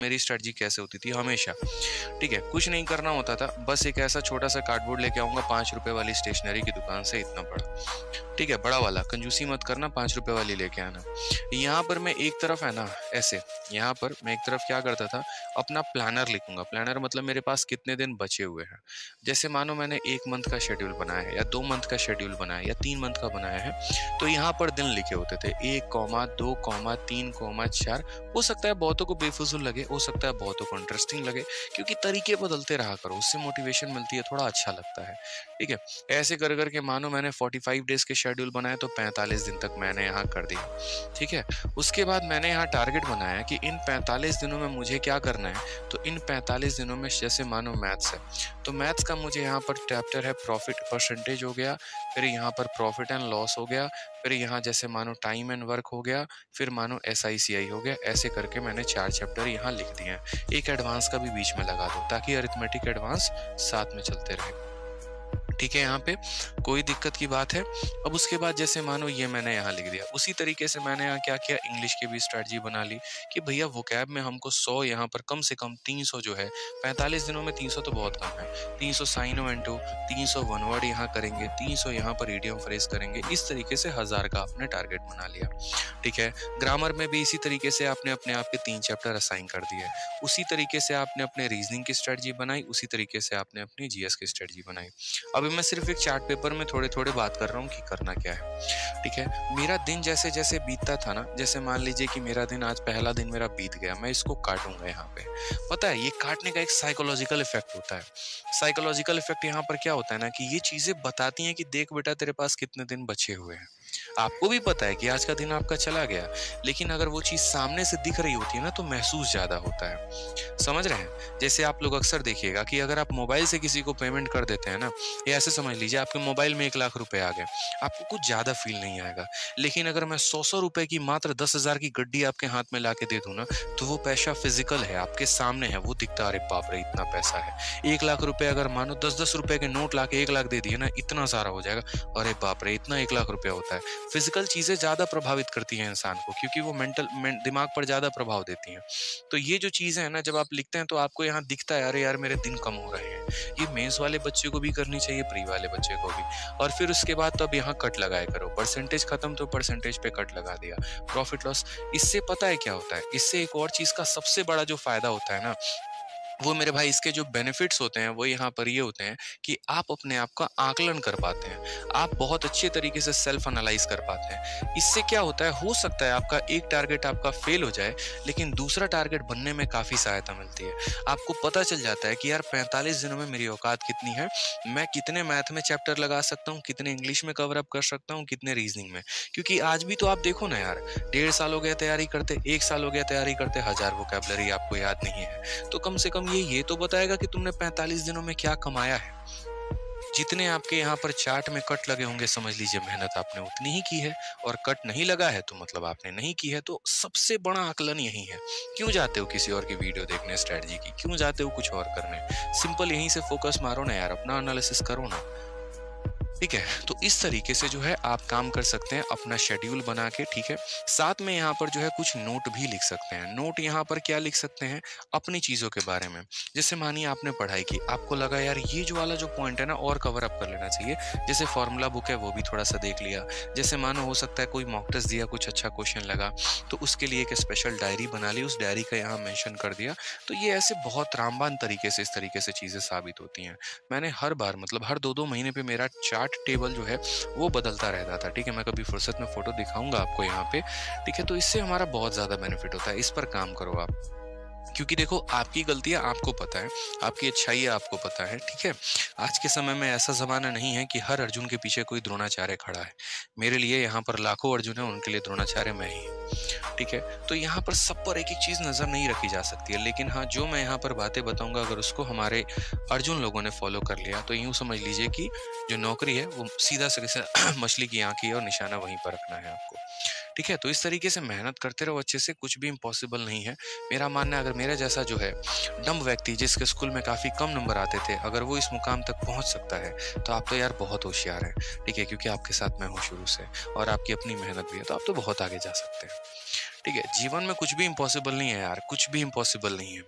मेरी स्ट्रेटजी कैसे होती थी हमेशा, ठीक है, कुछ नहीं करना होता था, बस एक ऐसा छोटा सा कार्डबोर्ड लेके आऊंगा 5 रुपए वाली स्टेशनरी की दुकान से, इतना बड़ा, ठीक है, बड़ा वाला, कंजूसी मत करना, 5 रुपए वाली लेके आना। यहाँ पर मैं एक तरफ है ना ऐसे, यहाँ पर मैं एक तरफ क्या करता था, अपना प्लानर लिखूंगा। प्लानर मतलब मेरे पास कितने दिन बचे हुए हैं। जैसे मानो मैंने 1 मंथ का शेड्यूल बनाया है, या 2 मंथ का शेड्यूल बनाया है, या 3 मंथ का बनाया है, तो यहाँ पर दिन लिखे होते थे 1, 2, 3, 4। हो सकता है बहुतों को बेफिजूल लगे, हो सकता है बहुतों को इंटरेस्टिंग लगे, क्योंकि तरीके बदलते रहा करो, उससे मोटिवेशन मिलती है, थोड़ा अच्छा लगता है, ठीक है। ऐसे कर करके मानो मैंने 45 डेज के शेड्यूल बनाए, तो 45 दिन तक मैंने यहाँ कर दिया, ठीक है। उसके बाद मैंने यहाँ टारगेट बनाया कि इन 45 दिनों में मुझे क्या करना है। तो इन 45 दिनों में जैसे मानो मैथ्स है, तो मैथ्स का मुझे यहाँ पर चैप्टर है प्रॉफिट परसेंटेज हो गया, फिर यहाँ पर प्रॉफिट एंड लॉस हो गया, फिर यहाँ जैसे मानो टाइम एंड वर्क हो गया, फिर मानो SICI हो गया। ऐसे करके मैंने 4 चैप्टर यहाँ लिख दिए हैं। एक एडवांस का भी बीच में लगा दो, ताकि अरिथमेटिक एडवांस साथ में चलते रहे, ठीक है। यहाँ पे कोई दिक्कत की बात है। अब उसके बाद जैसे मानो ये मैंने यहाँ लिख दिया, उसी तरीके से मैंने यहाँ क्या किया, इंग्लिश की भी स्ट्रेटजी बना ली कि भैया वोकैब में हमको 100 यहाँ पर कम से कम 300 जो है, 45 दिनों में 300 तो बहुत कम है, 300 साइन एंटो, 300 वन वर्ड यहाँ करेंगे, 300 यहाँ पर इडियम फ्रेज करेंगे। इस तरीके से 1000 का आपने टारगेट बना लिया, ठीक है। ग्रामर में भी इसी तरीके से आपने अपने आप के 3 चैप्टर असाइन कर दिए। उसी तरीके से आपने अपने रीजनिंग की स्ट्रेटजी बनाई, उसी तरीके से आपने अपनी GS की स्ट्रेटजी बनाई। अभी मैं सिर्फ एक चार्ट पेपर में थोड़े थोड़े बात कर रहा हूँ कि करना क्या है, ठीक है। मेरा दिन जैसे जैसे बीतता था ना, जैसे मान लीजिए कि मेरा दिन आज पहला दिन मेरा बीत गया, मैं इसको काटूंगा यहाँ पे। पता है ये काटने का एक साइकोलॉजिकल इफेक्ट होता है। साइकोलॉजिकल इफेक्ट यहाँ पर क्या होता है ना, कि ये चीजें बताती हैं कि देख बेटा तेरे पास कितने दिन बचे हुए हैं। आपको भी पता है कि आज का दिन आपका चला गया, लेकिन अगर वो चीज सामने से दिख रही होती है ना, तो महसूस ज्यादा होता है। समझ रहे हैं? जैसे आप लोग अक्सर देखिएगा कि अगर आप मोबाइल से किसी को पेमेंट कर देते हैं ना, या ऐसे समझ लीजिए आपके मोबाइल में 1 लाख रुपए आ गए, आपको कुछ ज्यादा फील नहीं आएगा। लेकिन अगर मैं 100 रुपए की मात्र 10,000 की गड्डी आपके हाथ में ला के दे दूं ना, तो वो पैसा फिजिकल है, आपके सामने है, वो दिखता, अरे बाप रे इतना पैसा है। 1 लाख रुपए अगर मानो 10-10 रुपए के नोट ला के 1 लाख दे दिए ना, इतना सारा हो जाएगा, अरे बाप रे इतना 1 लाख रुपया होता है। फिजिकल चीजें ज्यादा प्रभावित करती हैं इंसान को, क्योंकि वो दिमाग पर ज्यादा प्रभाव देती हैं। तो ये जो चीजें है ना, जब आप लिखते हैं तो आपको यहाँ दिखता है, अरे यार मेरे दिन कम हो रहे हैं। ये मेंस वाले बच्चे को भी करनी चाहिए, प्री वाले बच्चे को भी। और फिर उसके बाद तो अब यहाँ कट लगाया करो, परसेंटेज खत्म तो परसेंटेज पे कट लगा दिया, प्रॉफिट लॉस। इससे पता है क्या होता है, इससे एक और चीज का सबसे बड़ा जो फायदा होता है ना, वो मेरे भाई इसके जो बेनिफिट्स होते हैं वो यहाँ पर ये होते हैं कि आप अपने आप का आकलन कर पाते हैं, आप बहुत अच्छे तरीके से सेल्फ एनालाइज कर पाते हैं। इससे क्या होता है, हो सकता है आपका एक टारगेट आपका फेल हो जाए, लेकिन दूसरा टारगेट बनने में काफी सहायता मिलती है। आपको पता चल जाता है कि यार 45 दिनों में मेरी औकात कितनी है, मैं कितने मैथ में चैप्टर लगा सकता हूँ, कितने इंग्लिश में कवर अप कर सकता हूँ, कितने रीजनिंग में। क्योंकि आज भी तो आप देखो ना यार, 1.5 साल हो गया तैयारी करते, 1 साल हो गया तैयारी करते, 1000 वोकैबुलरी आपको याद नहीं है, तो कम से कम ये तो बताएगा कि तुमने 45 दिनों में क्या कमाया है। जितने आपके यहाँ पर चार्ट में कट लगे होंगे, समझ लीजिए मेहनत आपने उतनी ही की है, और कट नहीं लगा है तो मतलब आपने नहीं की है। तो सबसे बड़ा आकलन यही है। क्यों जाते हो किसी और की वीडियो देखने स्ट्रेटजी की, क्यों जाते हो कुछ और करने? सिंपल यहीं से फोकस मारो ना यार, अपना एनालिसिस करो ना, ठीक है। तो इस तरीके से जो है आप काम कर सकते हैं अपना शेड्यूल बना के, ठीक है। साथ में यहाँ पर जो है कुछ नोट भी लिख सकते हैं। नोट यहाँ पर क्या लिख सकते हैं, अपनी चीजों के बारे में। जैसे मानिए आपने पढ़ाई की, आपको लगा यार ये जो वाला जो पॉइंट है ना और कवर अप कर लेना चाहिए, जैसे फॉर्मूला बुक है वो भी थोड़ा सा देख लिया। जैसे मानो हो सकता है कोई मॉक टेस्ट दिया, कुछ अच्छा क्वेश्चन लगा, तो उसके लिए एक स्पेशल डायरी बना ली, उस डायरी का यहाँ मेंशन कर दिया। तो ये ऐसे बहुत रामबान तरीके से इस तरीके से चीजें साबित होती हैं। मैंने हर बार मतलब हर 2-2 महीने पे मेरा चार्ट टेबल जो है वो बदलता रहता था, ठीक है। मैं कभी फुर्सत में फोटो दिखाऊंगा आपको यहाँ पे, ठीक है। तो इससे हमारा बहुत ज्यादा बेनिफिट होता है। इस पर काम करो आप, क्योंकि देखो आपकी गलतियां आपको पता है, आपकी अच्छाई आपको पता है, ठीक है। आज के समय में ऐसा जमाना नहीं है कि हर अर्जुन के पीछे कोई द्रोणाचार्य खड़ा है। मेरे लिए यहाँ पर लाखों अर्जुन है, उनके लिए द्रोणाचार्य मैं ही हूँ, ठीक है। तो यहाँ पर सब पर एक एक चीज नजर नहीं रखी जा सकती है, लेकिन हाँ जो मैं यहाँ पर बातें बताऊंगा अगर उसको हमारे अर्जुन लोगों ने फॉलो कर लिया, तो यूं समझ लीजिए कि जो नौकरी है वो सीधा से मछली की आंख ही है, और निशाना वहीं पर रखना है आपको, ठीक है। तो इस तरीके से मेहनत करते रहो अच्छे से, कुछ भी इम्पॉसिबल नहीं है। मेरा मानना है अगर मेरा जैसा जो है डम्ब व्यक्ति जिसके स्कूल में काफी कम नंबर आते थे, अगर वो इस मुकाम तक पहुंच सकता है, तो आप तो यार बहुत होशियार हैं, ठीक है। क्योंकि आपके साथ मैं हूँ शुरू से, और आपकी अपनी मेहनत भी है, तो आप तो बहुत आगे जा सकते हैं, ठीक है, जीवन में कुछ भी इम्पॉसिबल नहीं है यार, कुछ भी इम्पॉसिबल नहीं है।